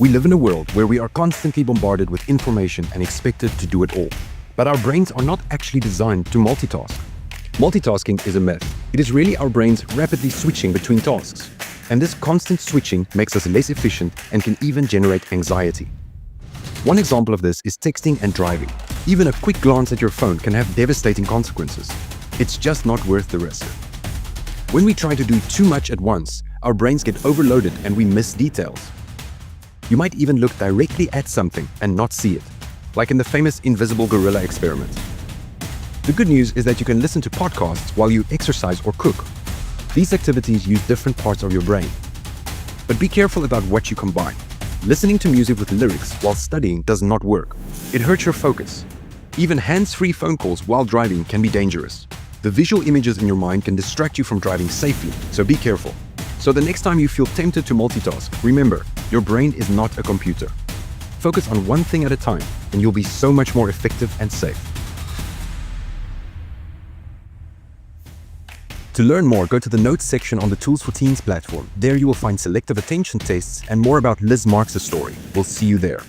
We live in a world where we are constantly bombarded with information and expected to do it all. But our brains are not actually designed to multitask. Multitasking is a myth. It is really our brains rapidly switching between tasks. And this constant switching makes us less efficient and can even generate anxiety. One example of this is texting and driving. Even a quick glance at your phone can have devastating consequences. It's just not worth the risk. When we try to do too much at once, our brains get overloaded and we miss details. You might even look directly at something and not see it, like in the famous invisible gorilla experiment. The good news is that you can listen to podcasts while you exercise or cook. These activities use different parts of your brain. But be careful about what you combine. Listening to music with lyrics while studying does not work. It hurts your focus. Even hands-free phone calls while driving can be dangerous. The visual images in your mind can distract you from driving safely, so be careful. So the next time you feel tempted to multitask, remember, your brain is not a computer. Focus on one thing at a time, and you'll be so much more effective and safe. To learn more, go to the notes section on the Tools for Teens platform. There you will find selective attention tests and more about Liz Marks' story. We'll see you there.